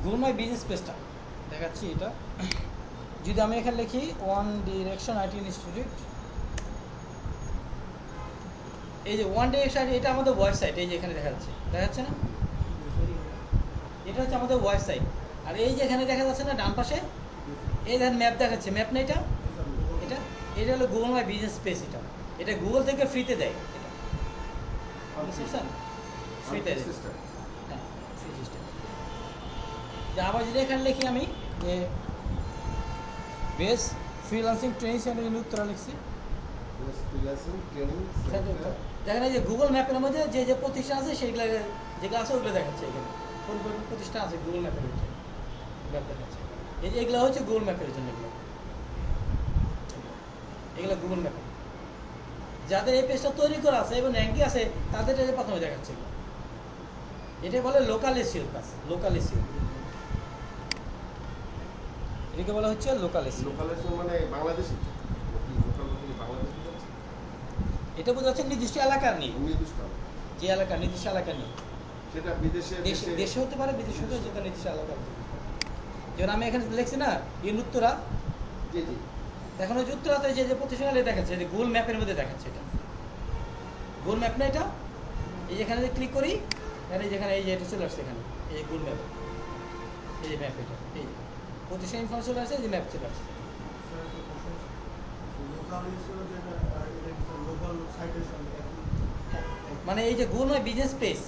Google my business পেজটা দেখাচ্ছি। এটা যদি আমি এখানে লিখি ওয়ান ডিরেকশন আইটি ইনস্টিটিউট, এই যে ওয়ান ডিরেকশন, এটা আমাদের ওয়েবসাইট। এই যে এখানে দেখাচ্ছে না, এটা হচ্ছে আমাদের ওয়েবসাইট। আর এই যে এখানে দেখা যাচ্ছে না ডান পাশে, এই দেখেন ম্যাপ দেখাচ্ছে, ম্যাপ না এটা, এটা হলো গুগল মাই বিজনেস পেজ। এটা গুগল থেকে ফ্রিতে দেয়, এটা বুঝছেন, ফ্রিতে দেয়, হ্যাঁ ফ্রি সিস্টেম। যে আবার যদি এখানে লিখি আমি যে base freelancing training centre in Uttara লিখছি, দেখেন এই যে গুগল ম্যাপের মধ্যে যে যে প্রতিষ্ঠান আছে সেইগুলো, যেগুলো আছে ওগুলো দেখাচ্ছে। এখানে কোন কোন প্রতিষ্ঠান আছে গুগল ম্যাপের ভিতরে ম্যাপ দেখাচ্ছে। এই যে এগুলো হচ্ছে গুগল ম্যাপের জন্য, এগুলো গুগল ম্যাপে যাদের এই পেজটা তৈরি করা আছে এবং র্যাঙ্কি আছে তাদের প্রথমে দেখাচ্ছে। এটা বলে লোকাল এসইও কাজ, লোকাল এসইও, এটাকে বলা হচ্ছে লোকাল এসইও। লোকাল এসইও মানে বাংলাদেশি, এটা বোঝাচ্ছে নির্দিষ্ট এলাকার নেই, নির্দিষ্ট যে এলাকা নির্দিষ্ট এলাকা নেই, সেটা বিদেশে দেশে হতে পারে, বিদেশে হতে যেটা নির্দিষ্ট এলাকা। যেমন আমি এখানে লিখছি না ইন উত্তরা, জি জি, এখন ওই উত্তরাতে যে যে প্রতিষ্ঠান দেখাচ্ছে, যে গুগল ম্যাপের মধ্যে দেখাচ্ছে। এটা গুগল ম্যাপ না, এটা এই যেখানে ক্লিক করি, এখানে যেখানে এই যে এটা চলে আসছে, এখানে এই যে গুগল ম্যাপ, এই যে ম্যাপ, এটা এই প্রতিষ্ঠান ইনফরমেশন চলে আসছে, এই যে ম্যাপ চলে আসছে। মানে এই যে গুগল মাই বিজনেস পেজ,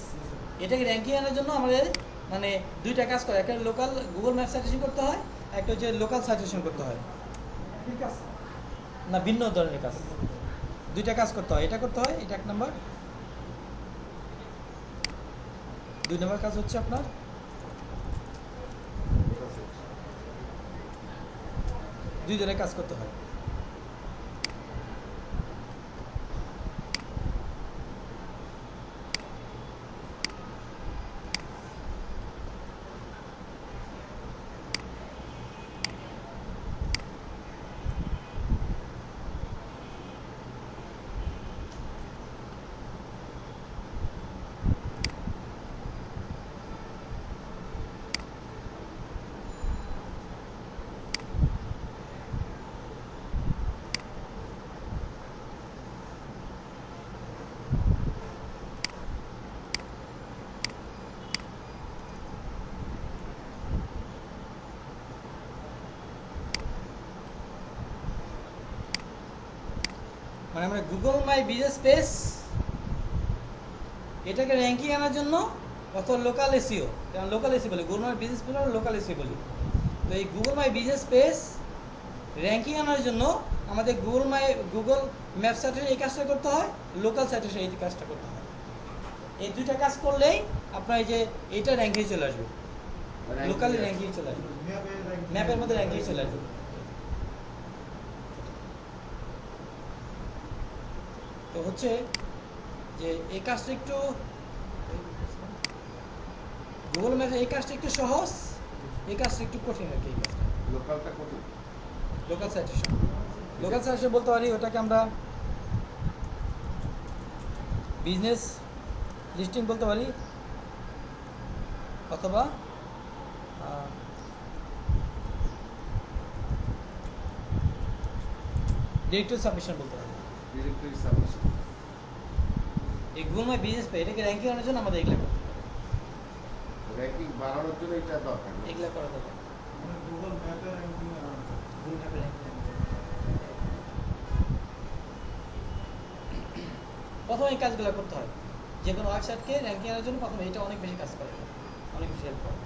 এটাকে র্যাঙ্কিং আনার জন্য আমাদের মানে দুইটা কাজ করে, একটা লোকাল গুগল ম্যাপ সাইটেশন করতে হয়, একটা হচ্ছে লোকাল সাইটেশন করতে হয়। না, ভিন্ন ধরনের কাজ, দুইটা কাজ করতে হয়। এটা করতে হয়, এটা এক নম্বর। দুই নম্বর কাজ হচ্ছে আপনার দুই ধরনের কাজ করতে হয়। মানে আমরা গুগল মাই বিজনেস পেজ এটাকে র্যাঙ্কিং আনার জন্য অথবা লোকাল এসইও, কারণ লোকাল এসইও বলি, Google my business page local SEO বলি। তো এই Google my business page ranking আনার জন্য আমাদের গুগল ম্যাপ সাইটে এই কাজটা করতে হয়, লোকাল সাইটে এই কাজটা করতে হয়। এই দুইটা কাজ করলেই আপনার এই যে এইটা র্যাঙ্কিং চলে আসবে, লোকালি র্যাঙ্কিং চলে আসবে, ম্যাপের মধ্যে র্যাঙ্কিং চলে আসবে। তো হচ্ছে যে এই কাজটা একটু গুগল ম্যাপে এই কাজটা একটু সহজ, এই কাজটা একটু কঠিন আর কি। এই কাজটা লোকালটা কঠিন, লোকাল সাইটেশন, লোকাল সাইটেশন বলতে পারি ওটাকে আমরা বিজনেস লিস্টিং বলতে পারি, অথবা ডিরেক্টরি সাবমিশন বলতে পারি। ডিরেক্টরি সাবমিশন, এই গুগল মাই বিজনেস পেজ এটাকে র্যাঙ্কিং আনার জন্য আমাদের এগুলো করতে হবে, র্যাঙ্কিং বাড়ানোর জন্য এটা দরকার। এগুলো করা দরকার। গুগল ম্যাপের র্যাঙ্কিং গুগল ম্যাপে র্যাঙ্কিং প্রথমে এই কাজগুলো করতে হয়। যে কোনো ওয়েবসাইটকে র্যাঙ্কিং আনার জন্য প্রথমে এটা অনেক বেশি কাজ করে, অনেক বেশি হেল্প করে।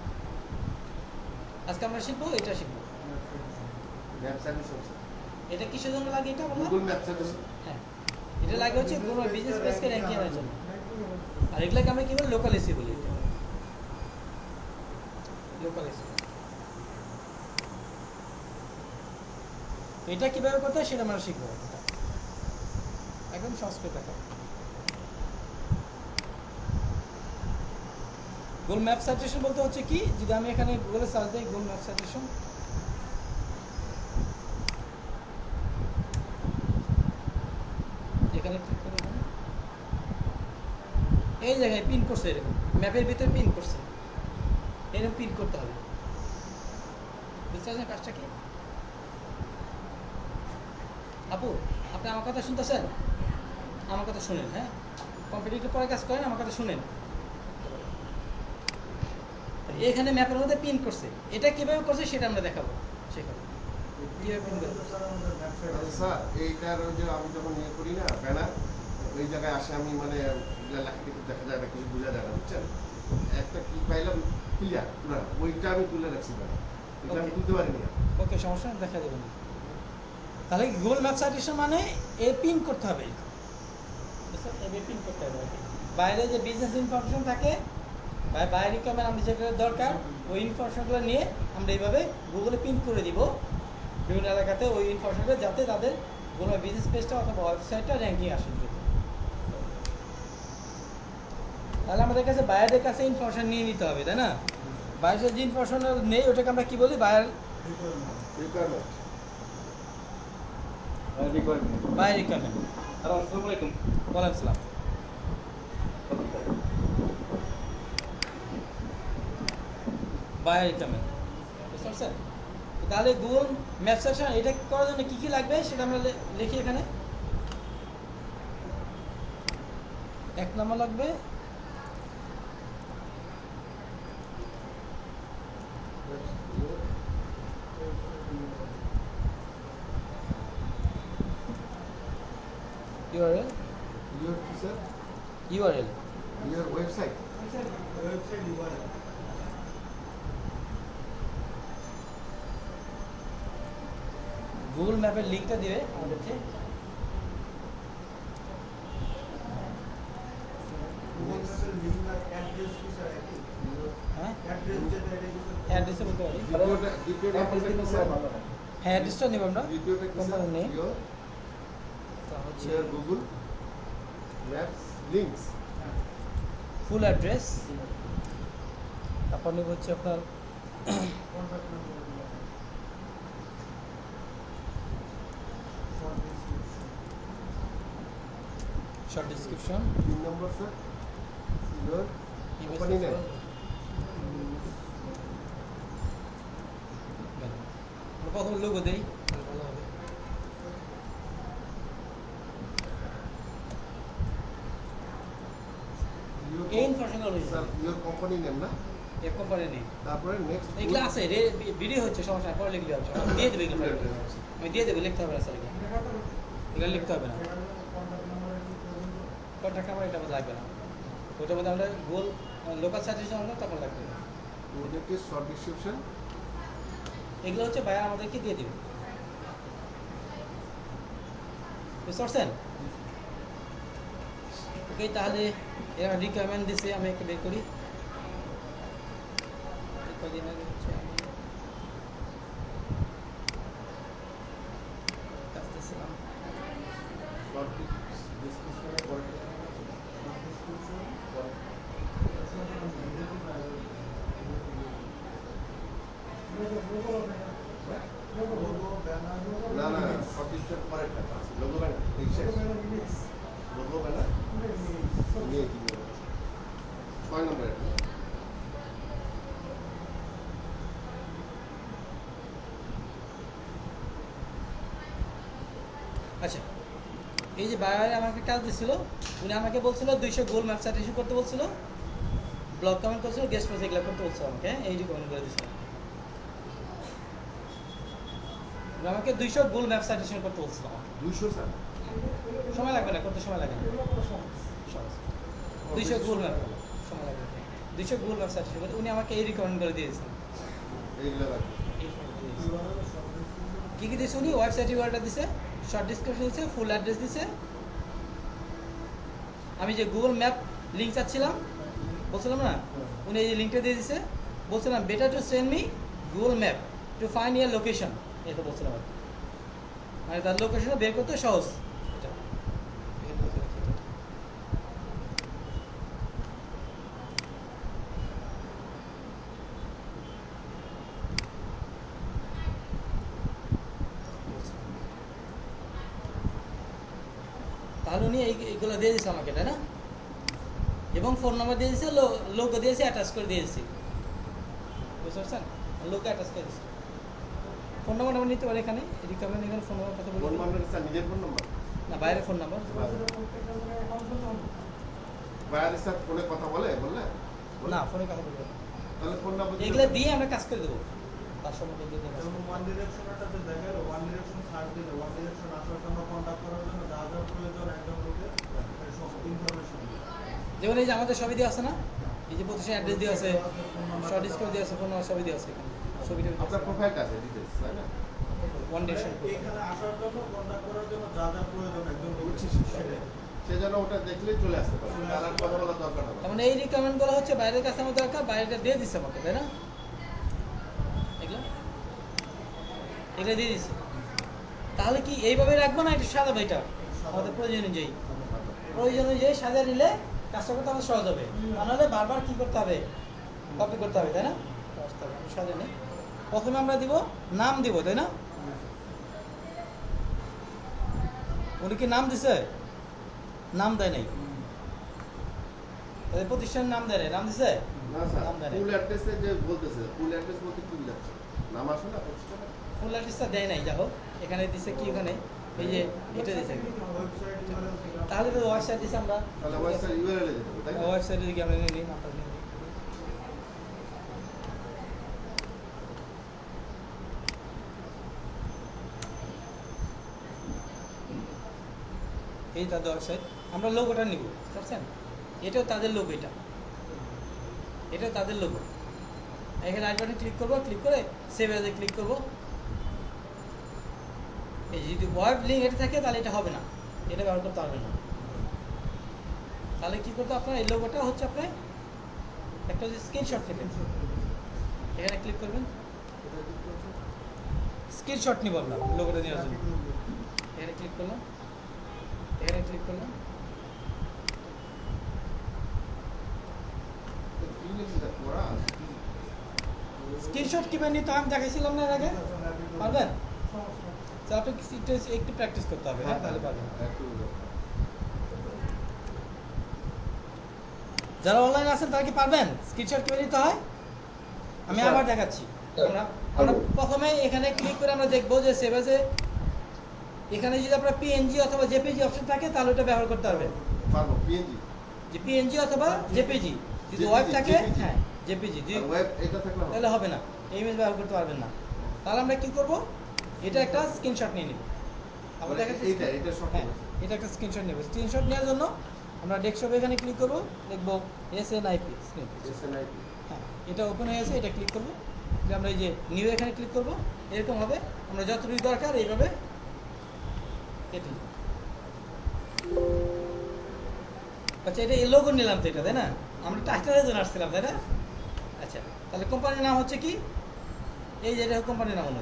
আজকে আমরা শিখবো, এটা শিখবো ম্যাপ সার্ভিস, এটা কিসের জন্য লাগে এটা বললাম, গুগল ম্যাপ সার্ভিস। হ্যাঁ এটা লাগে হচ্ছে গুগল মাই বিজনেস পেজকে র্যাঙ্কিং আনার জন্য। আর এগুলোকে আমরা কি বলি, লোকাল এসইও বলি, লোকাল এসইও। এটা কিভাবে করতে হয় সেটা আমরা শিখবো, একদম সহজ করে দেখা। গুগল ম্যাপ সাইটেশন বলতে হচ্ছে কি, যদি আমি এখানে গুগলে সার্চ দিই গুগল ম্যাপ সাইটেশন, এখানে ক্লিক করে দেবেন, এই জায়গায় পিন করছে, এরকম ম্যাপের ভিতরে পিন করছে, এরকম পিন করতে হবে। বুঝতে পারছেন কাজটা কি? আপু, আপনি আমার কথা শুনতেছেন? আমার কথা শুনেন, হ্যাঁ? কম্পিটিটিভ পরে কাজ করেন, আমার কথা শুনেন। এখানে ম্যাপের মধ্যে পিন করছে, এটা কিভাবে করছে সেটা আমরা দেখাবো, শেখাবো কিভাবে পিন করছে। স্যার এইটার ওই যে আমি যখন ইয়ে করি না ব্যানার, ওই জায়গায় আসে আমি মানে লেখা কিছু দেখা যায় না, কিছু বোঝা যায় না, বুঝছেন? একটা কি পাইলাম ক্লিয়ার পুরো, ওইটা আমি তুলে রাখছি ব্যানার, এটা আমি Okay. তুলতে পারিনি আর। ওকে, সমস্যা নেই, দেখা দেবেন। তাহলে গুগল ম্যাপ সাইটেশন মানে এ পিন করতে হবে, পিন করতে হবে। বাইরে যে বিজনেস ইনফরমেশন থাকে বা বাইরে কেমন আমাদের যেটা দরকার ওই ইনফরমেশনগুলো নিয়ে আমরা এইভাবে গুগলে পিন করে দিব বিভিন্ন এলাকাতে, ওই ইনফরমেশনটা যাতে তাদের গুগল বিজনেস পেজটা অথবা ওয়েবসাইটটা র্যাঙ্কিং আসে। তাহলে আমাদের কাছে বায়ারদের কাছে ইনফরমেশন নিয়ে নিতে হবে, তাই না? বায়ারের যে ইনফরমেশন নেই ওটাকে আমরা কি বলি? Buyer requirement. Buyer requirement. আসসালামু আলাইকুম। ওয়ালাইকুম আসসালাম। বায়ার রিকোয়ারমেন্ট, বুঝতে পারছেন? তাহলে গুগল ম্যাপ সেকশন এটা করার জন্য কী কী লাগবে সেটা আমরা লিখি এখানে। 1 নম্বর লাগবে URL, ইউর কি sir? URL your website. Website URL Google ম্যাপের লিঙ্কটা দিবে আমাদেরকে। গুগল ম্যাপের লিংক আর অ্যাড্রেস কি স্যার একই? হ্যাঁ, অ্যাড্রেস যেটা এটা কি স্যার? অ্যাড্রেসে বলতে পারি। দ্বিতীয়টা কি স্যার? হ্যাঁ, অ্যাড্রেসটা নেব আমরা। দ্বিতীয়টা কি স্যার? কোম্পানির নেম ইউর তা হচ্ছে your Google maps links. Full address, তারপর নেব হচ্ছে আপনার contact number short description, 3 number sir your company name. প্রথম লোগো দেই ভালো হবে। এই ইনফরমেশনগুলো স্যার ইউর কোম্পানি নেম না, এই কোম্পানি নেই, তারপরে নেক্সট এগুলো আছে ভিডিও হচ্ছে, সমস্যা নাই, পরে লিখলে হবে, আমি দিয়ে দেবো এগুলো, আমি দিয়ে দেবো, লিখতে হবে না স্যার, এগুলো লিখতে হবে না। কন্টাক্ট নাম্বার কি প্রয়োজন? কন্ট্যাক্ট নাম্বার এটা মধ্যে লাগবে না, ওটার মধ্যে আমরা গুগল লোকাল সার্ভিস আমরা তখন লাগবে না। ওদেরকে শর্ট ডিসক্রিপশন। এগুলো হচ্ছে ভাইয়া আমাদেরকে দিয়ে দেবে, বুঝতে পারছেন? ওকে, তাহলে এরা রিকোয়ারমেন্ট দিছে, আমি একটা বের করি। কদিন আগে হচ্ছে আমি কাজ দিয়েছিলাম। শর্ট ডিসক্রিপশনের পরে লোগো ব্যানার না না শর্ট ডিসক্রিপশন পরে একটা আছে লোগো ব্যানার এই শেষ লোগো ব্যানার নিয়ে কি 6 নম্বর এটা। আচ্ছা, এই যে বায়ারে আমাকে কাজ দিছিল, উনি আমাকে বলছিল 200 গুগল ম্যাপ সাইট ইস্যু করতে বলছিল, ব্লগ কমেন্ট করছিল, গেস্ট পেজ এগুলো করতে বলছিল আমাকে, এই রিকমেন্ড করে দিছিল। উনি আমাকে 200 গুগল ম্যাপ সাইট ইস্যু করতে বলছিল আমাকে। 200 স্যার সময় লাগবে না, করতে সময় লাগে না, সহজ। 200 গুগল ম্যাপ সময় লাগবে না। 200 গুগল ম্যাপ সাইট ইস্যু করতে উনি আমাকে এই রিকমেন্ড করে দিয়েছেন। এইগুলো লাগবে। কী কী দিয়েছে উনি? ওয়েবসাইট ইউআরএলটা দিছে, শর্ট ডিসক্রিপশন দিছে, ফুল অ্যাড্রেস দিছে। আমি যে গুগল ম্যাপ লিঙ্ক চাচ্ছিলাম বলছিলাম না, উনি এই যে লিঙ্কটা দিয়ে দিছে, বলছিলাম better to send me Google map to find year location, এটা বলছিলাম আর কি। মানে তার লোকেশনটা বের করতে সহজ এটা। তাহলে উনি এইগুলো দিয়ে দিয়েছে আমাকে, তাই না? এবং ফোন নাম্বার দিয়ে দিয়েছে, লোগো দিয়েছে, অ্যাটাচ করে দিয়েছি, বুঝতে পারছেন? লোগো অ্যাটাচ করে দিয়েছে। ফোন নাম্বার আমরা নিতে পারি এখানে রিকমেন্ড এখানে ফোন নাম্বার কথা বলি ফোন নাম্বার স্যার নিজের ফোন নাম্বার না বাইরের ফোন নাম্বার বাইরে স্যার ফোনে কথা বললে না ফোনে কথা বলবো না। তাহলে ফোন নাম্বার এগুলো দিয়ে আমরা কাজ করে দেবো তার সম্বন্ধে দিয়ে দেবো। যেমন ওয়ান ডিরেকশনটা দেখালো ওয়ান ডিরেকশন সার্চ দিলে ওয়ান ডিরেকশন আসার জন্য কন্ট্যাক্ট করার জন্য যা যা প্রয়োজন একজন লোকের সব ইনফরমেশন যেমন এই যে আমাদের সবই দেওয়া আছে না এই যে প্রতিষ্ঠান অ্যাড্রেস দেওয়া আছে শর্ট স্কোর দেওয়া আছে ফোন নাম্বার সবই দেওয়া আছে এখানে ছবিটা আপনার প্রোফাইলটা আছে ডিটেইলস তাই না ওয়ান ডিরেকশন এখানে আসার জন্য কন্ট্যাক্ট করার জন্য যা যা প্রয়োজন একজন লোকের সেটাই সে যেন ওটা দেখলেই চলে আসতে পারে তার আর কথা বলার দরকার হবে না। তার মানে এই রিকমেন্ডগুলো হচ্ছে বাইরের কাছে আমার দরকার বাইরেটা দিয়ে দিচ্ছে আমাকে তাই না এগুলো এগুলো দিয়ে দিচ্ছে তাহলে কি এইভাবে রাখবো না এটা সাদা ভাইটা আমাদের প্রয়োজন অনুযায়ী সাজা নিলে কাজটা করতে আমাদের সহজ হবে তাহলে বারবার কি করতে হবে কপি করতে হবে তাই না সাজা নেই প্রথমে আমরা দিব নাম দিব তাই না উনি কি নাম দিছে নাম দেয় নাই তাদের প্রতিষ্ঠানের নাম দেয় নাই নাম দিছে না স্যার নাম দেয় নাই ফুল অ্যাড্রেসে যে বলতেছে ফুল অ্যাড্রেস বলতে কি বোঝাচ্ছে নাম আসে না প্রতিষ্ঠানে ফুল অ্যাড্রেসটা দেয় নাই যা হোক এখানে দিছে কি ওখানে এই যে এটা দিছে ওয়েবসাইট ইউআরএল থেকে তাহলে তো ওয়েবসাইট দিছে আমরা তাহলে ওয়েবসাইট ইউআরএল এ যেতে হবে তাই না ওয়েবসাইটে দিকে আমরা নিয়ে নিই নামটা নিয়ে নিই এই তাদের ওয়েবসাইট আমরা লোগোটা নিব বুঝছেন এটাও তাদের লোগো এটাও তাদের লোগো এখানে রাইট বাটনে ক্লিক করবো ক্লিক করে সেভ এজে ক্লিক করবো এই যদি ওয়েব লিঙ্ক এটা থাকে তাহলে এটা হবে না এটা ব্যবহার করতে পারবেন না তাহলে কি করতে আপনার এই লোগোটা হচ্ছে আপনার একটা যে স্ক্রিনশট নেবেন এখানে ক্লিক করবেন স্ক্রিনশট নিব আমরা লোগোটা নেওয়ার জন্য এখানে ক্লিক করলাম কি লিখছে পড়া স্ক্রিনশট কিভাবে নিতে হয় আমি দেখাইছিলাম না এর আগে পারবেন স্যার আপনি একটু প্র্যাকটিস করতে হবে হ্যাঁ তাহলে পারবেন একটু যারা অনলাইন আছেন তারা কি পারবেন স্ক্রিনশট কিভাবে নিতে হয় আমি আবার দেখাচ্ছি আমরা প্রথমে এখানে ক্লিক করে আমরা দেখবো যে সেভ এজে এখানে যদি আপনার পিএনজি অথবা জেপিজি অপশন থাকে তাহলে ওটা ব্যবহার করতে পারবেন পারবো পিএনজি যে পিএনজি অথবা জেপিজি যদি ওয়েব থাকে হ্যাঁ জেপিজি ওয়েব এটা থাকলে হবে তাহলে হবে না এই ইমেজ ব্যবহার করতে পারবেন না তাহলে আমরা কি করব এটা একটা স্ক্রিনশট নিয়ে নিব আবার দেখাচ্ছি এটা শর্ট হ্যাঁ এটা একটা স্ক্রিনশট নেব স্ক্রিনশট নেওয়ার জন্য আমরা ডেস্কটপে এখানে ক্লিক করব দেখব এসএনআইপি এসএনআইপি হ্যাঁ এটা ওপেন হয়ে গেছে এটা ক্লিক করব আমরা এই যে নিউ এখানে ক্লিক করব এরকম হবে আমরা যতটুকু দরকার এইভাবে এটি আচ্ছা এটা এই লোগো নিলাম তো এটা তাই না আমরা টাইটেলের জন্য আসছিলাম তাই না আচ্ছা তাহলে কোম্পানির নাম হচ্ছে কি এই যে এটা কোম্পানির নাম হলো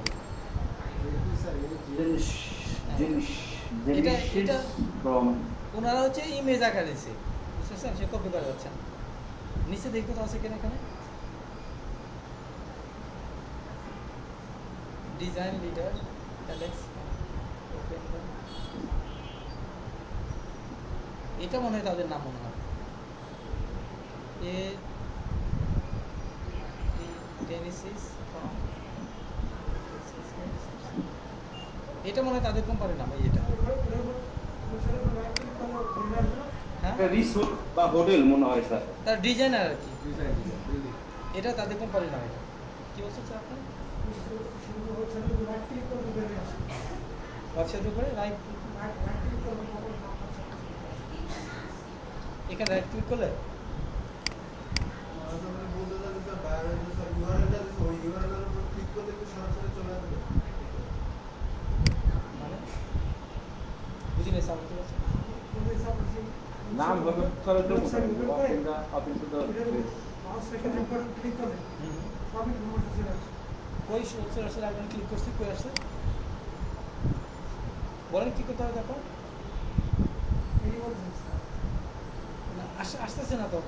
এটা ওনারা হচ্ছে ইমেজ আকার দিচ্ছে বুঝতেছেন সে কপি করা যাচ্ছে না নিচে দেখতে তো আছে কেন এখানে ডিজাইন লিডার অ্যালেক্স ওপেন এটা মনে হয় তাদের নাম মনে হয় এটা মনে হয় তাদের কোম্পানির নাম এই এটা হ্যাঁ রিসোর্ট বা হোটেল মনে হয় স্যার তার ডিজাইনার আর কি ডিজাইন বিল্ডিং এটা তাদের কোম্পানির নাম এটা কি বলছেন স্যার আপনি ওয়েবসাইটের উপরে রাইট এখানে রাইট ক্লিক করলে বলতে যাচ্ছে স্যার বাইরে যে স্যার ইউআরএলটা দিছে ওই ইউআরএলের উপর ক্লিক করলে কি সরাসরি চলে আসবে মানে বুঝি নাই স্যার কি বলছেন নাম হবে সরল কই সরাসরি আপনি ক্লিক করছি কই আসছে বলেন কি করতে হবে তারপর না, আসতেছে না তো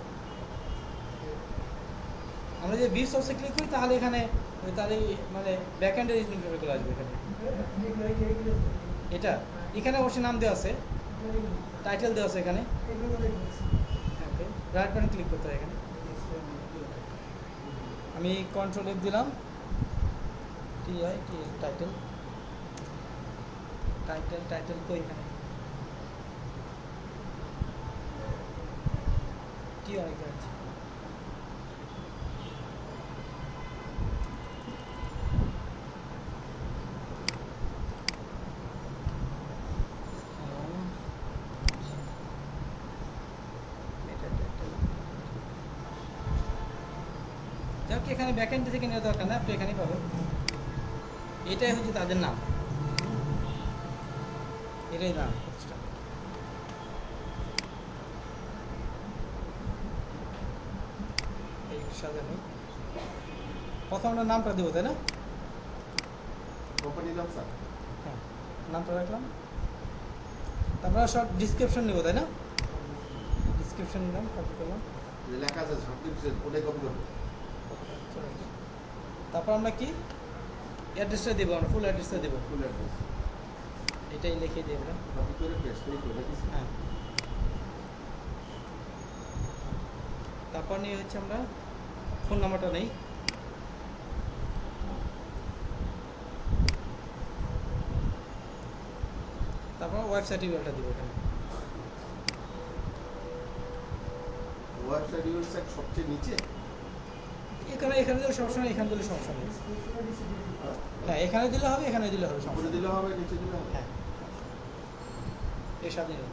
আমরা যে বিশ অপশে ক্লিক করি তাহলে এখানে তার এই মানে ব্যাকএন্ডের ইনফরমেশনগুলো আসবে এখানে এটা এখানে অবশ্যই নাম দেওয়া আছে টাইটেল দেওয়া আছে এখানে রাইট বাটন ক্লিক করতে হয় এখানে আমি কন্ট্রোল এফ দিলাম টি হয় টি টাইটেল টাইটেল টাইটেল কই এখানে টি অনেক আছে যাক এখানে ব্যাকএন্ড থেকে নেওয়া দরকার না আপনি এখানেই পাবেন এটাই হচ্ছে তাদের নাম এটাই নাম এই সাজানো প্রথম আমরা নামটা দেবো তাই না কোম্পানির নাম স্যার হ্যাঁ নামটা রাখলাম তারপরে সব ডিসক্রিপশন নেবো তাই না ডিসক্রিপশন নিলাম কপি করলাম যে লেখা আছে সব কিছু ওটাই কপি করবো তারপর আমরা কি অ্যাড্রেসটা দেবো আমরা ফুল অ্যাড্রেসটা দেবো ফুল অ্যাড্রেস এটাই লিখে দেবো না কপি করে পেস্ট করে করে দিচ্ছি হ্যাঁ তারপর নিয়ে হচ্ছে আমরা ফোন নাম্বারটা নেই তারপর ওয়েবসাইট ইউআরএলটা দিব এখানে ওয়েবসাইট ইউআরএল সবচেয়ে নিচে এখানে এখানে দিলে সমস্যা নেই এখানে দিলে সমস্যা নেই হ্যাঁ এখানে দিলে হবে এখানে দিলে হবে সমস্যা উপরে নেই। দিলে হবে নিচে দিলে হবে হ্যাঁ এর সাথে নেই।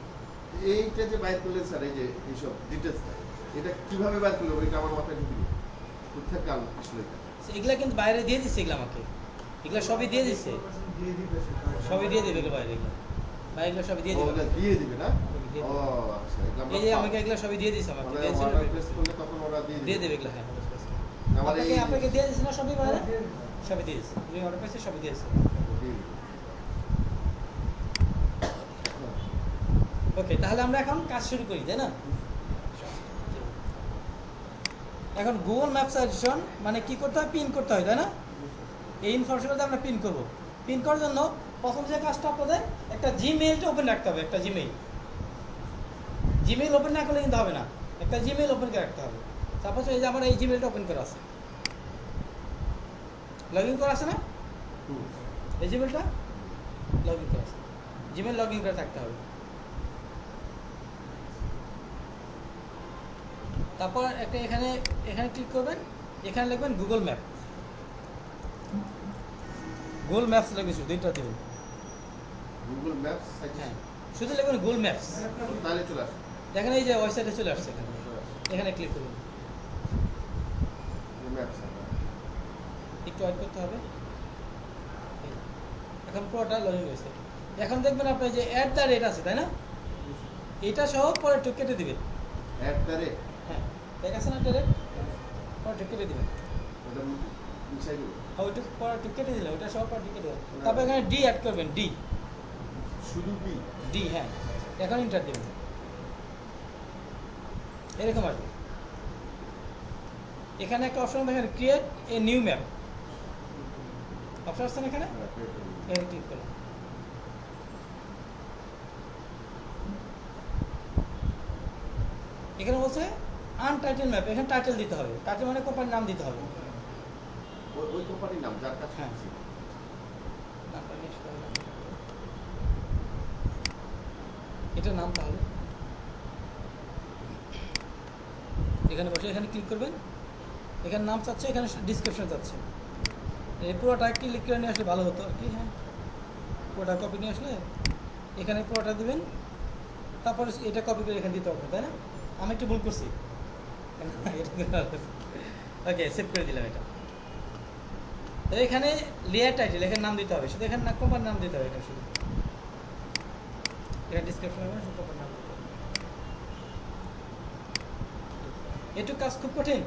এইটা যে বাইর করলেন স্যার এই যে এইসব ডিটেলসটা এটা কিভাবে বাইর করলো ওইটা আমার মাথায় ঢুকলো কোথায় কাল আসলে এটা এগুলা কিন্তু বাইরে দিয়ে দিচ্ছে এগুলো আমাকে এগুলা সবই দিয়ে দিচ্ছে দিয়ে দিবে সেটা। সবই দিয়ে দেবে এগুলো বাইরে এগুলো বাইরে সবই দিয়ে ও, দেবে ওটা দিয়ে দিবে না দিয়ে ও দেবে। আচ্ছা এটা আমরা এই যে আমাকে এগুলো সবই দিয়ে দিচ্ছে আমাকে মানে দিয়েছিল অর্ডার প্লেস করলে তখন ওরা দিয়ে দিয়ে দিবে দেবে এগুলো হ্যাঁ আমার আপনাকে এই আপনাকে দিয়ে দিচ্ছে না সবই বাইরে সবই দিয়ে দিচ্ছে তুমি অর্ডার পেয়েছে সবই দিয়ে দিচ্ছে দিয়ে দিবে। ওকে তাহলে আমরা এখন কাজ শুরু করি তাই না এখন গুগল ম্যাপ সাজেশন মানে কি করতে হয় পিন করতে হয় তাই না এই ইনফরমেশনটা আমরা পিন করব পিন করার জন্য প্রথম যে কাজটা আপনাদের একটা জিমেইলটা ওপেন রাখতে হবে একটা জিমেইল ওপেন না করলে কিন্তু হবে না একটা জিমেইল ওপেন করে রাখতে হবে সাপোজ এই যে আমার এই জিমেইলটা ওপেন করা আছে লগ ইন করা আছে না হুম। এই জিমেইলটা লগ ইন করা আছে জিমেইল লগ ইন করে থাকতে হবে তারপর একটা এখানে এখানে ক্লিক করবেন এখানে লিখবেন গুগল ম্যাপ গুগল ম্যাপস লিখবেন শুধু দুইটা দেবেন গুগল ম্যাপস হ্যাঁ শুধু লিখবেন গুগল ম্যাপস তাহলে চলে আসে দেখেন এই যে ওয়েবসাইটে চলে আসছে এখানে এখানে ক্লিক করুন ম্যাপস একটু অ্যাড করতে হবে এই। এখন পুরোটা লগ ইন হয়েছে এখন দেখবেন আপনার যে অ্যাট দ্য রেট আছে তাই না এটা সহ পরে একটু কেটে দিবেন অ্যাড করে হ্যাঁ ঠিক আছে না একটা রেট পরে একটু কেটে দিবেন ওটা মিশাই দিব ওইটু পরে একটু কেটে দিলে ওটা সহ পরে একটু কেটে দেবেন তারপর এখানে ডি অ্যাড করবেন ডি শুধু কি ডি হ্যাঁ এখন ইন্টার দেবেন এরকম আসবে এখানে একটা অপশন দেখেন create a new map option আসছে না এখানে এখানে ক্লিক করুন এখানে বলছে আনটাইটেল ম্যাপ এখানে টাইটেল দিতে হবে টাইটেল মানে কোম্পানির নাম দিতে হবে ওই কোম্পানির নাম যার কাছে হ্যাঁ। আছে। নামটা নিয়ে আসতে হবে। এটা নাম তাহলে এখানে বসে এখানে ক্লিক করবেন এখানে নাম চাচ্ছে এখানে ডিসক্রিপশন চাচ্ছে এই পুরোটা ক্লিক করে নিয়ে আসলে ভালো হতো আর কি হ্যাঁ পুরোটা কপি নিয়ে আসলে এখানে পুরোটা দিবেন তারপরে এটা কপি করে এখানে দিতে হবে তাই না আমি একটু ভুল করছি ওকে সেভ করে দিলাম এটা তো এখানে লেয়ার টাইটেল এখানে নাম দিতে হবে শুধু এখানে না কোম্পানির নাম দিতে হবে এটা শুধু এখানে ডিসক্রিপশন হবে শুধু কোম্পানির নাম দিতে হবে এটুকু কাজ খুব কঠিন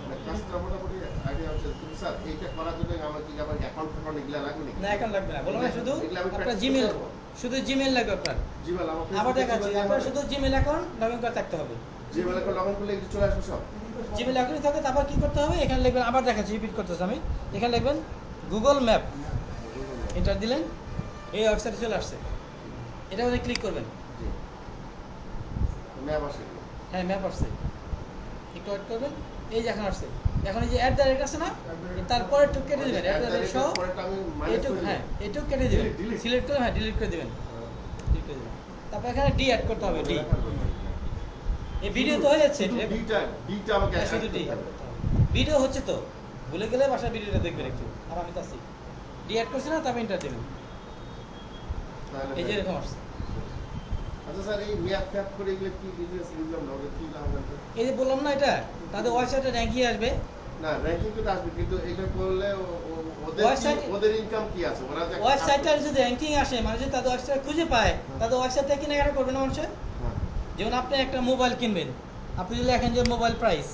মানে কাজটা মোটামুটি আইডিয়া হচ্ছে কিন্তু স্যার এইটা করার জন্য আমার কি আমার অ্যাকাউন্ট ফ্যাকাউন্ট এগুলা লাগবে নাকি না এখন লাগবে না বললাম না শুধু এগুলা আমি আপনার practice জিমেল করতে পারবো? শুধু জিমেল লাগবে আপনার জিমেল আমার আবার দেখাচ্ছি আপনার শুধু জিমেল অ্যাকাউন্ট লগ ইন করে থাকতে হবে জিমেল অ্যাকাউন্ট লগইন করলে এগুলো চলে আসবে সব জিমেল অ্যাকাউন্ট থাকে তারপর কি করতে হবে এখানে লিখবেন আবার দেখাচ্ছি রিপিট করতেছি আমি এখানে লিখবেন গুগল ম্যাপ এন্টার দিলেন এই ওয়েবসাইটে চলে আসছে এটা মধ্যে ক্লিক করবেন জি ম্যাপ আসে হ্যাঁ ম্যাপ আসছে একটু ওয়েট করবেন এই যে এখন আসছে এখন এই যে অ্যাট দ্য রেট আছে না, তারপরে একটু কেটে দিবেন অ্যাট দ্য রেট সহ পরেরটা আমি মাইনাস এইটুকু, করে হ্যাঁ দিলাম। এইটুকু কেটে দিবেন, Delete. সিলেক্ট করে হ্যাঁ ডিলিট করে দিবেন, ডিলিট করে দিবেন। তারপর এখানে ডি অ্যাড করতে হবে, ডি। এই ভিডিও তো হয়ে যাচ্ছে, শুধু ডিটা আমাকে হ্যাঁ, add শুধু ডি করতে হবে। ভিডিও হচ্ছে তো, ভুলে গেলে বাসায় ভিডিওটা দেখবেন একটু, আর আমি তো আছি। ডি অ্যাড করছি না, তারপর এন্টার দিবেন, তাহলে এই যে এরকম আসছে। আচ্ছা স্যার, এই ম্যাপ ফ্যাপ করে এগুলো কি বিজনেস বুঝলাম না, ওটা কি লাভ আছে? এই যে বললাম না, এটা তাদের ওয়েবসাইটে র্যাঙ্কিং আসবে। না, র্যাঙ্কিং তো আসবে, কিন্তু এটা করলে ওদের Website- ওদের ইনকাম কি আছে? ওরা যে ওয়েবসাইটটার যদি র্যাঙ্কিং আসে, মানে যদি তাদের ওয়েবসাইট খুঁজে পায়, তাদের ওয়েবসাইট থেকে কেনাকাটা করবে না মানুষের। হ্যাঁ। যেমন আপনি একটা মোবাইল কিনবেন, আপনি যদি লেখেন যে মোবাইল প্রাইস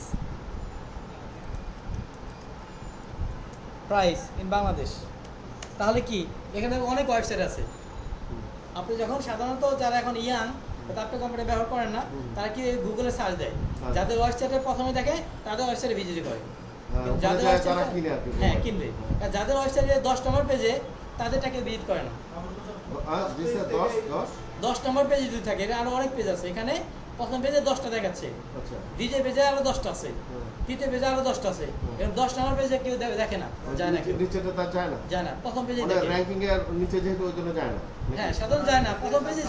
ইন বাংলাদেশ, তাহলে কি এখানে অনেক ওয়েবসাইট আছে। আপনি যখন সাধারণত যারা এখন ইয়াং, আপনি কম্পিউটার ব্যবহার করেন না, তারা কি গুগলে সার্চ দেয়, হ্যাঁ। যাদের ওয়েবসাইটে প্রথমে দেখে তাদের ওয়েবসাইটে ভিজিট করে। হ্যাঁ, ওখানে যাদের যায় তারা ওয়েবসাইটে কিনে আর কি। হ্যাঁ কিনবে, আর যাদের ওয়েবসাইটে 10 নম্বর পেজে, তাদেরটাকে ভিজিট করে না। জি স্যার, 10 10 নম্বর পেজে যদি থাকে, এটা আরো অনেক পেজ আছে, এখানে প্রথম পেজে 10টা দেখাচ্ছে, আচ্ছা। দ্বিতীয় পেজে আরো 10টা আছে, হ্যাঁ। তৃতীয় পেজে আরো 10টা আছে। এরকম 10 নম্বর পেজে কেউ দেখে না, যায় না কেউ, নিচেটা তার যায় না। যায় না, প্রথম পেজে ওটা দেখে। র্যাঙ্কিং এর নিচে যেহেতু ওই জন্য যায় না। হ্যাঁ সাধারণ যায় না, প্রথম পেজে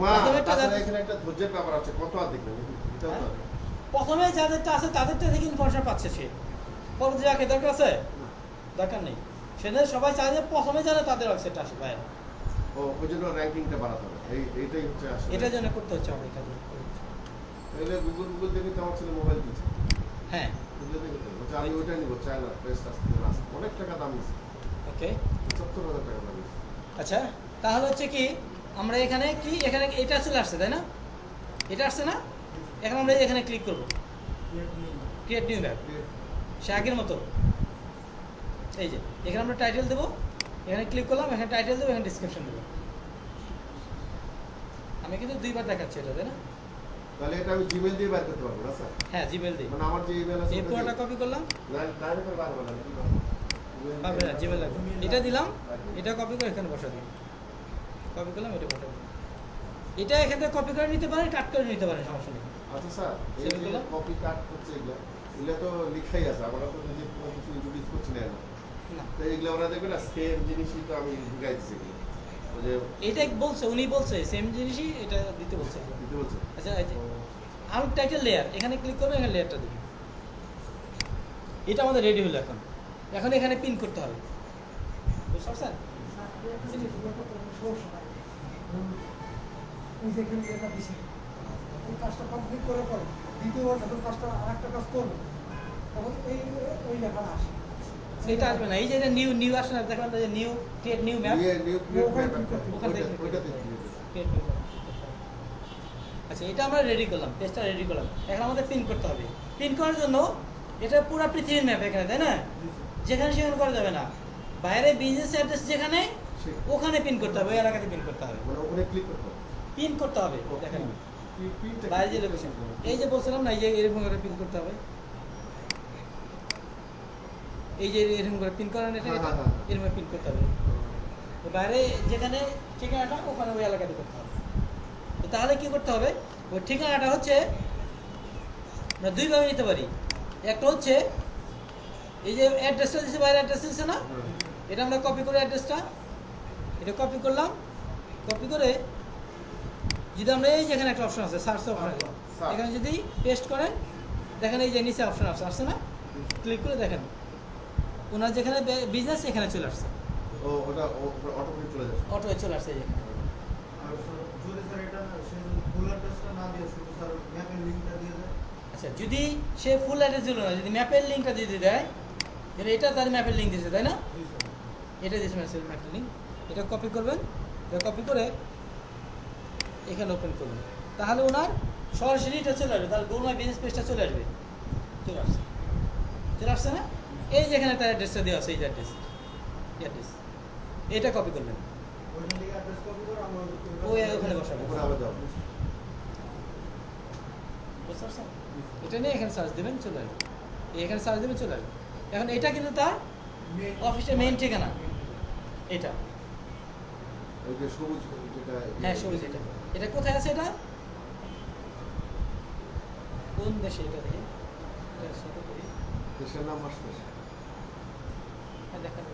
মা, প্রথমে একটা তাছাড়া যাবে- এখানে একটা ধৈর্যের ব্যাপার আছে, কত আর দেখবেন এটাও তো আছে। প্রথমে যাদেরটা আছে তাদেরটা থেকে ইনফরমেশন পাচ্ছে সে, পরে যে রাখে দরকার আছে, দরকার নেই। সেটা সবাই চায় যে প্রথমে জানে তাদের ওয়েবসাইটটা আসে বাইরে, ওই জন্য র্যাঙ্কিংটা বাড়াতে হবে, এইটাই হচ্ছে আসলে। এটার জন্য করতে হচ্ছে আমাদের কাজ। তাহলে গুগল দেখে তো আমার ছেলে মোবাইল দিচ্ছে, হ্যাঁ গুগল দেখে তো বলছে আমি ওইটা নিবো, চায়না বেস্ট আসতে অনেক টাকা দাম নিচ্ছে, ওকে। ৭০,০০০ টাকা দাম নিচ্ছে। আচ্ছা তাহলে হচ্ছে কি, আমরা এখানে কি, এখানে এটা চলে আসছে তাই না, এটা আসছে না, এখন আমরা এখানে ক্লিক করব, ক্রিয়েট নিউ ম্যাপ, সে আগের মতো। এই যে এখানে আমরা টাইটেল দেবো, এখানে ক্লিক করলাম, এখানে টাইটেল দেবো, এখানে ডিসক্রিপশন দেবো। আমি কিন্তু দুইবার দেখাচ্ছি এটা, তাই না? তাহলে এটা আমি জিমেল দিয়ে বের করতে পারবো না স্যার? হ্যাঁ জিমেল দিই, মানে আমার যে ইমেল আছে এই পুরোটা কপি করলাম, ডাইরেক্ট বার বলা কি পাবে না জিমেল লাগবে, এটা দিলাম, এটা কপি করে এখানে বসা দিই, কপি করলাম, এটা বসা দিই। এটা এখান থেকে কপি করে নিতে পারেন, কাট করে নিতে পারেন, সমস্যা নেই। আচ্ছা স্যার, এই সেটা যে দিলাম। কপি কাট করছে এগুলো তো লিখাই আছে, আমরা তো নিজে কোনো কিছু ইন্ট্রোডিউস করছি না এখন। না তো এগুলো ওরা দেখবে না, সেম জিনিসই তো আমি ঢুকাই দিচ্ছি এগুলো। ওই যে এটা বলছে, উনি বলছে সেম জিনিসই এটা দিতে বলছে। দিতে বলছে। আচ্ছা এই যে আউট টাইটেল লেয়ার, এখানে ক্লিক করবে, এখানে লেয়ারটা দিবি। এটা আমাদের রেডি হলো, এখন এখন এখানে পিন করতে হবে, বুঝতে পারছেন? কাজটা কমপ্লিট করার পর দ্বিতীয়বার যখন কাজটা আরেকটা কাজ করবো তখন এই লেখাটা আসে। এটা আসবে না, এই যে এটা নিউ আসে না, দেখেন যে new create new map, new create ওখানে ম্যাপ, click করতে ওখানে click ওইটাতে করতে ক্লিক ক্রিয়েট নিউ ম্যাপ। আচ্ছা এটা আমরা রেডি করলাম, পেজটা রেডি করলাম, এখন আমাদের পিন করতে হবে। পিন করার জন্য এটা পুরো পৃথিবীর ম্যাপ এখানে, তাই না? যেখানে সেখানে করা যাবে না, বাইরে বিজনেস অ্যাড্রেস যেখানে, ওখানে পিন করতে হবে, ওই এলাকাতে পিন করতে হবে, মানে ওখানে ক্লিক করতে হবে। পিন করতে হবে। দেখেন পিনটা বাইরে যে লোকেশন, এই যে বলছিলাম না, এই যে এরকম করে পিন করতে হবে, এই যে এরকম করে পিন করেন, এটা হ্যাঁ, হ্যাঁ। এরকম পিন করতে হবে। তো বাইরে যেখানে ঠিকানাটা, ওখানে ওই এলাকাতে করতে হবে। তো তাহলে কি করতে হবে, ওই ঠিকানাটা হচ্ছে আমরা দুইভাবে নিতে পারি। একটা হচ্ছে এই যে অ্যাড্রেসটা দিচ্ছে, বাইরে অ্যাড্রেস দিচ্ছে না, এটা আমরা কপি করে অ্যাড্রেসটা, এটা কপি করলাম, কপি করে যদি আমরা এই যেখানে একটা অপশন আছে, সার্চ অপশন আছে, এখানে যদি পেস্ট করেন, দেখেন এই যে নিচে অপশন আসছে না, ক্লিক করে দেখেন ওনার যেখানে বিজনেস এখানে চলে আসছে, ও ওটা অটোমেটিক চলে যাচ্ছে। অটো চলে আসছে এই যেখানে। আর যদি স্যার এটা সে যদি ফুল অ্যাড্রেসটা না দিয়ে শুধু স্যার ম্যাপের লিঙ্কটা দিয়ে দেয়, আচ্ছা যদি সে ফুল অ্যাড্রেস দিল না, যদি ম্যাপের লিঙ্কটা যদি দেয়, তাহলে এটা তার ম্যাপের লিঙ্ক দিয়েছে, তাই না? জি স্যার। এটা দিয়েছে ম্যাপের লিঙ্ক, এটা কপি করবেন, এটা কপি করে এখানে ওপেন করবেন, তাহলে ওনার সরাসরি এটা চলে আসবে, তাহলে গুগল মাই বিজনেস পেজটা চলে আসবে, চলে আসছে, চলে আসছে না? এই যেখানে তার অ্যাড্রেসটা দেওয়া আছে, এই যে অ্যাড্রেস, এটা কপি করবেন, ওইখান থেকে অ্যাড্রেস কপি করে আমরা ওই ওখানে বসাবেন, ওখানে আবার যাবো। বুঝতে পারছেন? এটা নিয়ে এখানে সার্চ দেবেন, চলে আসবে, এখানে সার্চ দেবেন, চলে আসবে। এখন এটা কিন্তু তার অফিসের মেইন ঠিকানা, এটা ওই যে সবুজ যেটা, হ্যাঁ সবুজ, এটা এটা কোথায় আছে, এটা কোন দেশে, এটা দেখি এটা সেটা করি। দেশের নাম আসবে হ্যাঁ দেখা যাবে।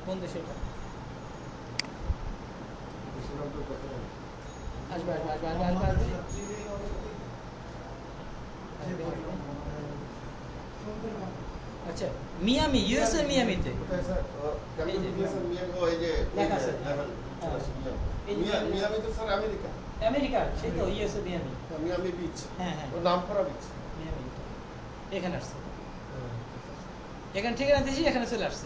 কোন দেশে এটা দেশের নাম তো দেখা যাবে আসবে আসবে আসবে আসবে আসবে আসবে আচ্ছা মিয়ামি ইউএস এর মিয়ামিতে কোথায় স্যার এই যে। মিয়ামি এই যে লেখা আছে। লেভেল হ্যাঁ। এই যে মিয়ামি তো স্যার আমেরিকা আমেরিকার সেই তো ইউএস এর মিয়ামি মিয়ামি বিচ হ্যাঁ হ্যাঁ ওর নাম করা বিচ মিয়ামি এখানে আসছে এখানে ঠিকানা দিয়েছি এখানে চলে আসছে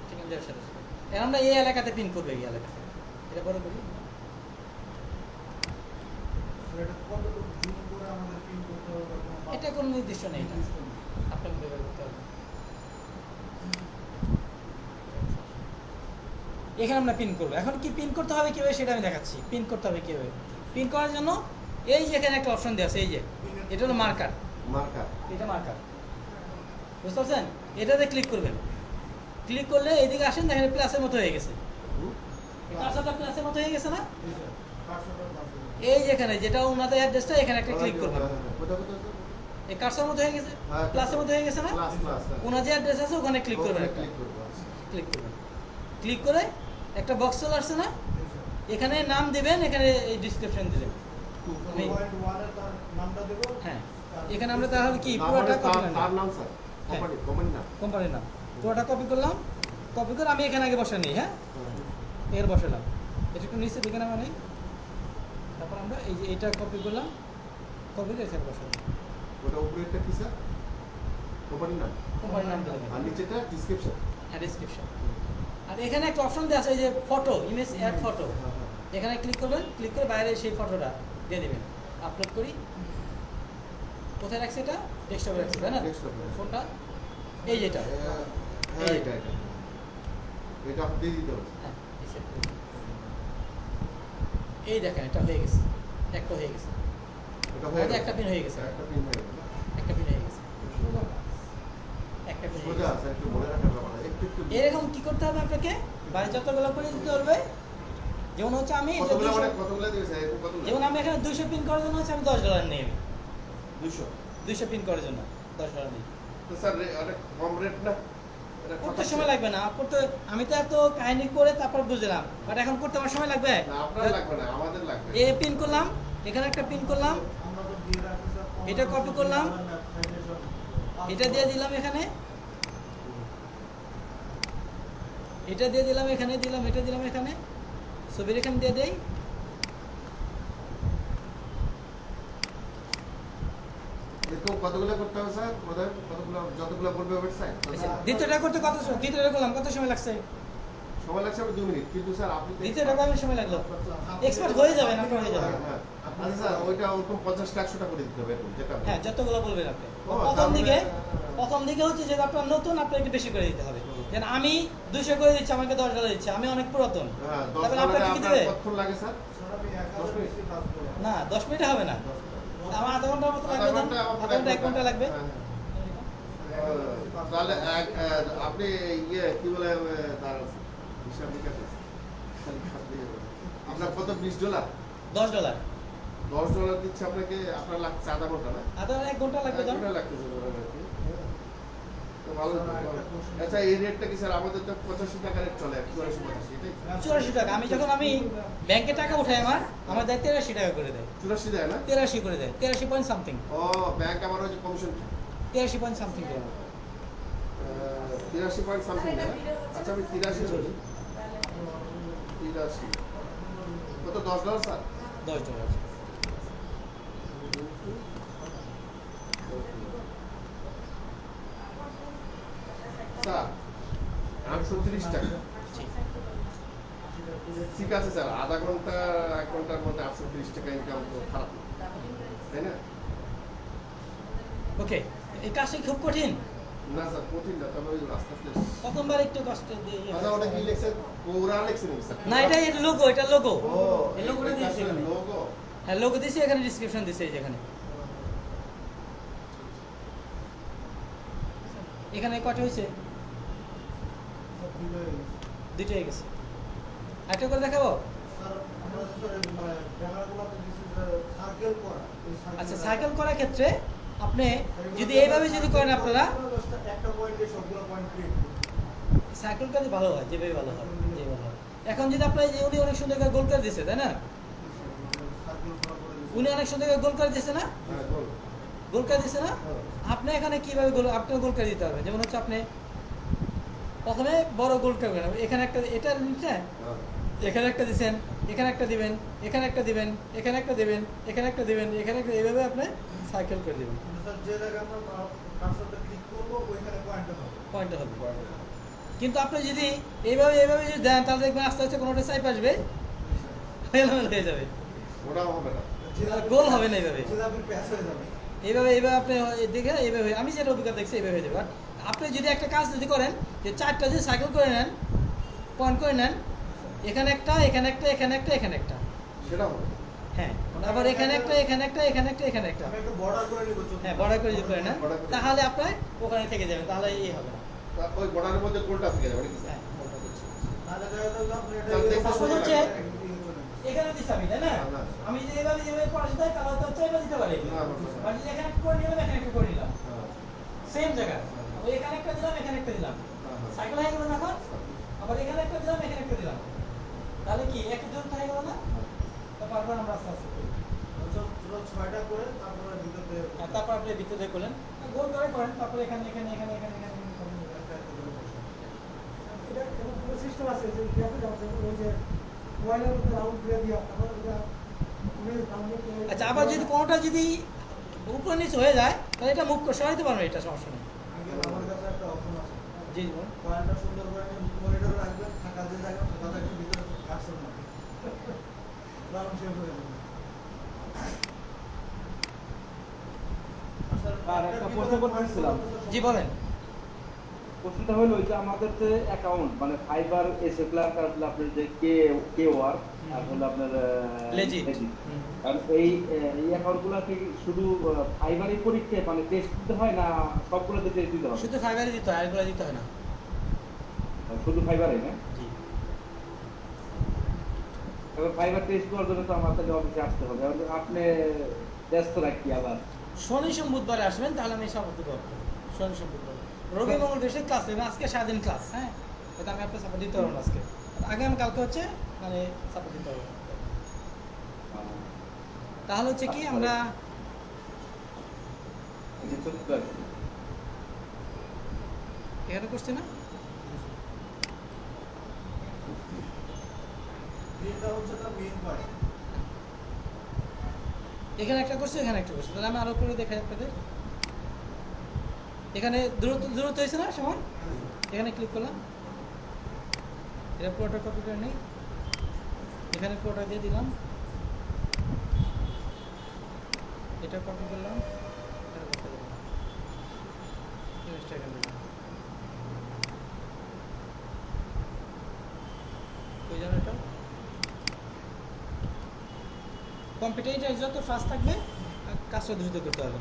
ঠিকানা দেওয়ার সাথে সাথে। এখন আমরা এই এলাকাতে পিন করবো এই এলাকাতে এটা বড় করি এটা কতটুকু জুম করে আমাদের পিন করতে হবে বা কোনো এটা কোনো নির্দিষ্ট নেই এটা আপনার মধ্যে বের করতে হবে এখানে আমরা পিন করবো এখন কি পিন করতে হবে কিভাবে সেটা আমি দেখাচ্ছি পিন করতে হবে কিভাবে পিন করার জন্য এই যে এখানে একটা অপশন দেওয়া আছে এই যে এটা হলো মার্কার মার্কা এটা মার্কার বুঝতে পারছেন এটাতে ক্লিক করবেন ক্লিক করলে এইদিকে আসেন দেখেন প্লাসের মতো হয়ে গেছে কার্সারটা প্লাসের মতো হয়ে গেছে না এই যে এখানে যেটা ওনাদের অ্যাড্রেসটা এখানে একটা ক্লিক করবেন কোথায় কোথায় স্যার এই কার্সার মতো হয়ে গেছে হ্যাঁ। প্লাসের মতো হয়ে গেছে না ক্লাস ক্লাস ওনার যে অ্যাড্রেস আছে ওখানে ক্লিক করবেন একটা ক্লিক করবো আচ্ছা ক্লিক করবেন ক্লিক করে একটা বক্স চলে আসছে না এখানে নাম দিবেন এখানে এই ডিসক্রিপশন দিবেন নেই। নামটা দেবো হ্যাঁ এখানে আমরা তাহলে কি তারপরে পুরোটা কপি তার নাম স্যার হ্যাঁ। কোম্পানির নাম কোম্পানির নাম পুরোটা কপি করলাম কপি করে আমি এখানে আগে বসাই নিই হ্যাঁ এর বসালাম এটা একটু নিচে দিকে নামা নেই তারপর আমরা এই যে এটা কপি করলাম কপি করে এখানে বসালাম ওটা উপরেরটা কি স্যার কোম্পানির নাম কোম্পানির নামটা দেবেন আর নিচেটা ডিসক্রিপশন হ্যাঁ ডিসক্রিপশন আর এখানে একটা অপশন দেওয়া আছে এই যে ফটো ইমেজ অ্যাড ফটো এখানে ক্লিক করবেন ক্লিক করে বাইরে সেই ফটোটা দিয়ে দেবেন আপলোড করি কোথায় রাখছি এটা ডেস্কটপে রাখছি তাই না Desktop-এ। ফোনটা এই যেটা হ্যাঁ এটা এটা আপনি দিয়ে দিতে হবে হ্যাঁ এই set করে। এই দেখেন এটা হয়ে গেছে একটা হয়ে গেছে এটা হয়ে আমাদের গেছে। একটা পিন হয়ে গেছে একটা পিন হয়ে গেছে একটা পিন হয়ে গেছে একটা পিন হয়ে সোজা গেছে স্যার একটু মনে রাখার ব্যাপার একটু একটু এরকম কি করতে হবে আপনাকে বাড়ি যতগুলো করে দিতে হবে যেমন হচ্ছে আমি এই যে কতগুলো 200 মানে কতগুলো দিয়েছে এরকম কতগুলো যেমন আমি এখানে 200 পিন করার জন্য হচ্ছে আমি $10 নিই আমি 200 200 পিন করার জন্য $10 নিই তো স্যার এটা কম রেট না এটা করতে সময় লাগবে না করতে আমি তো এত কাহিনী করে তারপর বুঝলাম বাট এখন করতে আমার সময় লাগবে না আপনার লাগবে না আমাদের লাগবে এ পিন করলাম এখানে একটা পিন করলাম আমরা তো দিয়ে রাখছি স্যার এটা copy করলাম। ওয়েবসাইটে সব এটা দিয়ে দিলাম এখানে এটা দিয়ে দিলাম এখানে দিলাম এটা দিলাম এখানে ছবির এখানে দিয়ে দেই এরকম কতগুলো করতে হবে স্যার কতগুলো যতগুলো বলবে ওয়েবসাইট আচ্ছা, দ্বিতীয়টা করতে কত সময় দ্বিতীয়টা করলাম কত সময় লাগছে সময় লাগছে আমার 2 মিনিট কিন্তু স্যার আপনি তো দ্বিতীয়টা কত সময় লাগলো এক্সপার্ট হয়ে যাবে না হয়ে যাবে হ্যাঁ, হ্যাঁ। আচ্ছা স্যার ওইটা ওরকম 50-100 টাকা করে দিতে হবে এরকম যেটা হ্যাঁ যতগুলো বলবেন আপনি ও, প্রথম তার দিকে মানে- প্রথম দিকে হচ্ছে যে আপনার নতুন আপনার একটু বেশি করে দিতে হবে যেন আমি 200 করে দিচ্ছি আমাকে $10 দিচ্ছে আমি অনেক পুরাতন হ্যাঁ 10 তাহলে টাকা আপনাকে কি আপনার দিবে কতক্ষণ লাগে স্যার স্যার আমি 10 মিনিট। কাজ করব না 10 মিনিট হবে না আমার আধা ঘন্টার মতো লাগবে আধা ঘন্টা, আধা ঘন্টা 1 ঘন্টা লাগবে হ্যাঁ, হ্যাঁ। তাহলে আপনি ইয়ে কি বলে তার হিসাব নিকাশ আছে। আপনার কত $20 $10 $10 দিচ্ছে আপনাকে আপনার লাগছে আধা ঘন্টা না আধা 1 ঘন্টা লাগবে এক ধর ঘন্টা লাগতেছে ধরেন আর কি। তো ভালো আচ্ছা এই রেটটা কি স্যার আমাদের তো 85 টাকা রেট চলে 84-85 এটাই 84 টাকা আমি যখন আমি ব্যাংকে টাকা উঠাই আমার দেয় 83 টাকা করে দেয় 84 দেয় না 83 করে দেয় 83 পয়েন্ট সামথিং ও ব্যাংক আমার ওই যে কমিশন 83 পয়েন্ট সামথিং দেয় 83 পয়েন্ট সামথিং না আচ্ছা আমি 83 বলি 83 কত $10 স্যার $10 স্যার 830 টাকা ঠিক ঠিক আছে স্যার আধা ঘন্টা 1 ঘন্টার মধ্যে 830 টাকা ইনকাম তো খারাপ না তাই না ওকে এই কাজটা কি খুব কঠিন না স্যার কঠিন না তবে ওই আস্তে আস্তে প্রথমবার একটু কষ্ট দিয়ে আচ্ছা ওটা কি লিখছেন কোরা লিখছেন নাকি স্যার না এটা লোগো এটা লোগো ও এই লোগোটা দিয়েছি এখানে লোগো হ্যাঁ লোগো দিয়েছি এখানে ডেসক্রিপশন দিয়েছি এই যে এখানে এখানে কয়টা হয়েছে দুইটা হয়ে গেছে আরেকটা করে দেখাবো স্যার আমরা স্যার ব্যানারগুলোতে দিছি যে সার্কেল করা এই আচ্ছা সাইকেল করার ক্ষেত্রে আপনি যদি এইভাবে যদি করেন আপনারা একটা পয়েন্টে সবগুলো পয়েন্ট ক্রিয়েট সাইকেল কাজে ভালো হয়, যেভাবে ভালো হয় যেভাবে ভালো হয়। এখন যদি আপনার এই যে উনি অনেক সুন্দর করে গোল করে দিচ্ছে, তাই না? সার্কেল করা করে দিচ্ছি। উনি অনেক সুন্দর করে গোল করে দিচ্ছে না? হ্যাঁ বল গোল করে দিচ্ছে না? আপনি এখানে কিভাবে গোল, আপনিও গোল করে দিতে হবে। যেমন হচ্ছে আপনি প্রথমে বড় গোল করবেন, এখানে একটা, এটা নিচে এখানে একটা দিবেন, এখানে একটা দিবেন, এখানে একটা দিবেন, এখানে একটা দিবেন, এখানে একটা দিবেন, এখানে একটা, এইভাবে আপনি সাইকেল করে দিবেন, কিন্তু স্যার যে জায়গায় আমরা কার্সরটা ক্লিক করবো ওইখানে পয়েন্টটা হবে। পয়েন্টটা হবে। কিন্তু আপনি যদি এইভাবে এইভাবে যদি দেন, তাহলে দেখবেন আস্তে আস্তে কোনোটা সাইপ আসবে, এলোমেলো হয়ে যাবে, ওটাও হবে না। গোল হবে না এইভাবে। জিলাপির প্যাচ হয়ে যাবে। এইভাবে এইভাবে আপনি দেখে এইভাবে, আমি যেটা অভিজ্ঞতা দেখছি এইভাবে হয়ে যাবে। আর আপনি যদি একটা কাজ যদি করেন যে চারটা যদি সাইকেল করে নেন, পয়েন্ট করে নেন, এখানে একটা, এখানে একটা, এখানে একটা, এখানে একটা, সেটা হবে। হ্যাঁ, তারপর এখানে একটা, এখানে একটা, এখানে একটা, এখানে একটা, আমি একটা বর্ডার করে নিব চোখ। হ্যাঁ, বড় করে যদি করে নেন, Border করে। তাহলে আপনার ওখানে থেকে যাবেন, তাহলে এই হবে না। তা ওই বর্ডারের মধ্যে কোনটা থেকে যাবে নাকি? হ্যাঁ। নাহলে দেখা যাবে আপনি এটা তাহলে দেখতে তারপর হচ্ছে ইয়ে করে নেন। এখানে দিচ্ছি আমি, তাই না? না। আমি যদি এইভাবে যেভাবে পড়াশোনা করি, তাহলে হচ্ছে এভাবে দিতে পারি। না, না, না। আর যদি এখানে করে নিলাম, এখানে একটা করে নিলাম, হ্যাঁ, সেম জায়গা, ওই এখানে একটা দিলাম, এখানে একটা দিলাম, হ্যাঁ, হ্যাঁ। সাইকেল হয়ে গেল না? এখন আবার এখানে একটা দিলাম, এখানে একটা দিলাম, তাহলে কি একটা দূরত্ব হয়ে গেল না? তো পারবো আমরা আস্তে আস্তে করি। আচ্ছা, পুরো 6টা করে তারপরে ভিতর দিয়ে আর তারপর আপনি ভিতরে করলেন, গোল করে করেন, তারপরে এখানে এখানে এখানে এখানে এখানে এখানে করেন। একটা একটা করে বসান। এটা এরকম কোনো সিস্টেম আছে যে গ্যাপে যাচ্ছে, ওই যে মোবাইলের মধ্যে রাউন্ড দিয়ে দিয়া তারপর ওটা ডাউনলোড করে। আচ্ছা, আবার যদি কোনোটা যদি উপর নিচে হয়ে যায়, তাহলে এটা মুখ করে সরাইতে পারবেন, এটা সমস্যা নেই। আঙ্কেল, আমার কাছে একটা অপশন আছে। জি বলুন। পয়েন্টটা সুন্দর করে মনিটরে রাখবেন, ফাঁকা যে জায়গা ফাঁকা থাকবে ভিতরে কার্সর মারবেন। দারুণ শেপ হয়ে যাবে। আর একটা প্রশ্ন করতেছিলাম। জি বলেন। প্রশ্নটা হলো যে আমাদের যে অ্যাকাউন্ট মানে ফাইবার এসে ক্লার্ক আর হলো আপনার যে কে ওয়ার্ক আর হলো আপনার Legit। Legit। হুম। কারণ এই অ্যাকাউন্টগুলো কি শুধু ফাইবারই পরীক্ষা মানে টেস্ট দিতে হয় না সবগুলোতে টেস্ট দিতে হবে? শুধু ফাইবারে দিতে হয়, আরেকগুলো দিতে হয় না। শুধু ফাইবারই না? জি। এবার ফাইবার টেস্ট করার জন্য তো আমার তাহলে অফিসে আসতে হবে। আর আপনি ব্যস্ত রাখি আবার। শনি সোম বুধবারে আসবেন, তাহলে আমি সাপোর্ট দিতে পারবো। শনি সোম বুধবার, রবি মঙ্গল বৃহস্পতি ক্লাস নেবেন, আজকে সারাদিন ক্লাস, হ্যাঁ, এটা আমি আপনার সাপোর্ট দিতে পারবো না আজকে। আগামী কালকে হচ্ছে মানে সাপোর্ট দিতে পারবো। তাহলে হচ্ছে কি আমরা এখানে করছি না, এটা হচ্ছে তার মেইন পয়েন্ট। এখানে একটা করছি, এখানে একটা করছি, তাহলে আমি আরো করে দেখাই আপনাদের। এখানে দূরত্ব হয়েছে না সমান, এখানে ক্লিক করলাম, এটা পুরোটা কপি করে নিই, এখানে পুরোটা দিয়ে দিলাম, এটা কপি করলাম, এটা করতে দিলাম, জিনিসটা এখানে দিলাম। ওই জন্য এটা কম্পিউটার যত ফাস্ট থাকবে কাজটা দ্রুত করতে হবে।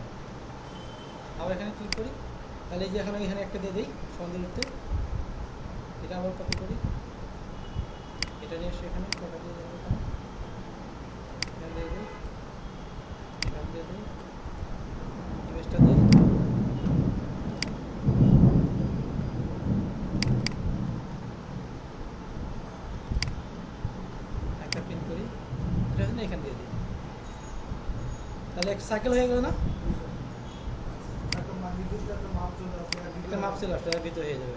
আবার এখানে ক্লিক করি, তাহলে এই যে এখানে একটা দিয়ে দিই সন্ধ্যে লিখতে, এটা আবার কপি করি, এটা নিয়ে এসে এখানে কটা দিয়ে দেবো, এখানে দিয়ে দিই, এখানে দিয়ে দিই, ইমেজটা দিই, একটা প্রিন্ট করি, এটা হচ্ছে এখানে দিয়ে দিই, তাহলে একটা সাইকেল হয়ে গেল না? একটা নির্দিষ্ট একটা মাপ চলে আসে, আর একটা মাপ চলে আসলে ভিতরে হয়ে যাবে।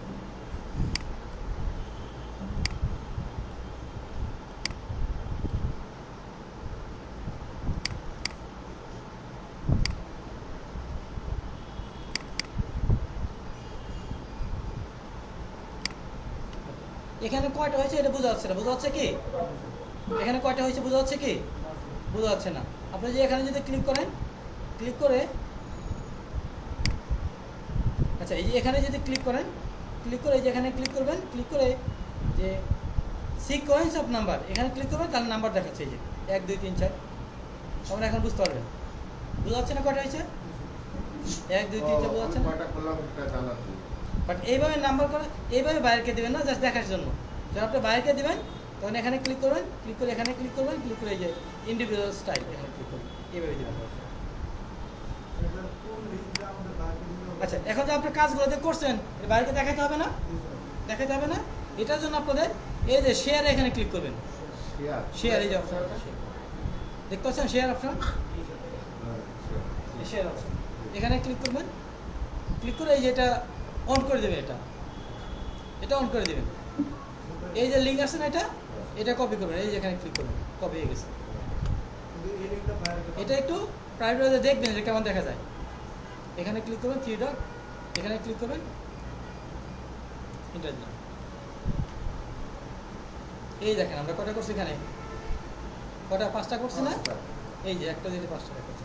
এখানে কয়টা হয়েছে এটা বোঝা যাচ্ছে না, বোঝা যাচ্ছে কি? এখানে কয়টা হয়েছে বোঝা যাচ্ছে কি? বোঝা যাচ্ছে না। আপনি যে এখানে যদি ক্লিক করেন, ক্লিক করে, আচ্ছা এই যে এখানে যদি ক্লিক করেন, ক্লিক করে এই যে এখানে ক্লিক করবেন, ক্লিক করে যে সিকোয়েন্স অফ নাম্বার এখানে ক্লিক করবেন, তাহলে নাম্বার দেখাচ্ছে এই যে 1 2 3 4। তখন এখন বুঝতে পারবেন, বোঝা যাচ্ছে না কয়টা হয়েছে? 1 2 3 4 বোঝা যাচ্ছে না? কয়টা করলাম সেটা জানার জন্য। বাট এইভাবে নাম্বার করে এইভাবে বাইরেকে দিবেন না, জাস্ট দেখার জন্য। যখন আপনি বাইরেকে দিবেন তখন এখানে ক্লিক করবেন, ক্লিক করে এখানে ক্লিক করবেন, ক্লিক করে এই যে ইন্ডিভিজুয়াল স্টাইল এখানে ক্লিক করবেন, এইভাবে দিবেন। এটা কোন আচ্ছা, এখন যে আপনি কাজগুলো যে করছেন বাইরে দেখাতে হবে না, দেখাতে হবে না। এটার জন্য আপনাদের এই যে শেয়ার এখানে ক্লিক করবেন। শেয়ার এই যে অপশন দেখতে পাচ্ছেন, শেয়ার অপশন, শেয়ার অপশন এখানে ক্লিক করবেন। ক্লিক করে এই যে এটা অন করে দেবেন, এটা অন করে দেবেন। এই যে লিঙ্ক আছে না, এটা কপি করবেন, এই যে এখানে ক্লিক করবেন, কপি হয়ে গেছে। এটা একটু প্রাইভেট দেখবেন যে কেমন দেখা যায়। এখানে ক্লিক করবেন, থ্রি ডট, এখানে ক্লিক করবেন, এন্টার দিলাম। এই দেখেন আমরা কটা করছি এখানে, কটা 5টা করছি না, এই যে একটা দিয়ে 5 টাকা করছি।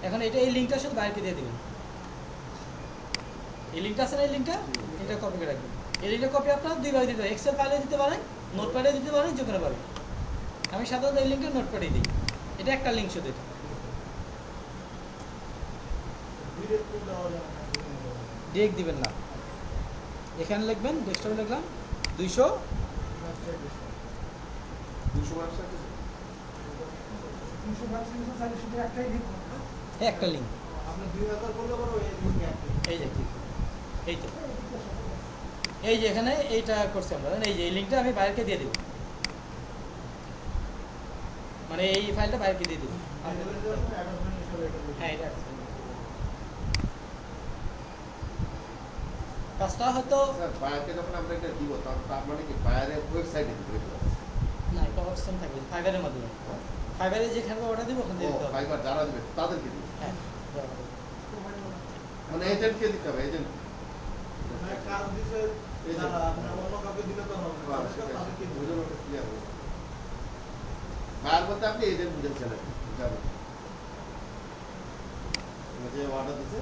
এখন এটা এই লিঙ্কটা শুধু বাইরে দিয়ে দিবেন। এই লিঙ্কটা আছে না, এই লিঙ্কটা এটা কপি করে রাখবেন। এই লিঙ্কটা কপি আপনারা দুইভাবে দিতে পারেন, এক্সেল ফাইলে দিতে পারেন, নোটপ্যাডে দিতে পারেন, যে কোনো ভাবে। আমি সাধারণত এই লিঙ্কটা নোটপ্যাডে দিই। এটা একটা লিঙ্ক শুধু, এটা ডিরেক্ট দিবেন না। এখানে লিখবেন, ডেস্কটপে লিখলাম 200 ওয়েবসাইট 300 ব্যবসা চাইলে শুধু একটাই লিঙ্ক হবে। একটা লিঙ্ক, আপনি 2000 করলে পরে ওই লিঙ্কে অ্যাক্টিভ। এই যে click করুন। এই তো এই যে এখানে এইটা করছি আমরা, এই যে এই লিঙ্কটা আমি বাইরেকে দিয়ে দেব, মানে এই ফাইলটা বাইরেকে দিয়ে দেব। হ্যাঁ, এটা আছে। কাজটা হয়তো স্যার বায়ারকে যখন আমরা এটা দিব তখন তার মানে কি বায়ারের ওয়েবসাইটে দিতে হবে? না, একটা অপশন থাকবে ফাইবারের মাধ্যমে। ফাইবারে যেখানে অর্ডার দিব ওখানে দিয়ে দিতে হবে। ফাইবার যারা দিবে তাদেরকে দিবে, হ্যাঁ, মানে এজেন্টকে দিতে হবে, এজেন্ট মানে কাজ দিছে যারা আপনার অন্য কাউকে দিলে তো হবে না, তাদেরকে দিতে হবে। বায়ার বলতে আপনি এজেন্ট বুঝেছেন, যাবেন যে অর্ডার দিচ্ছে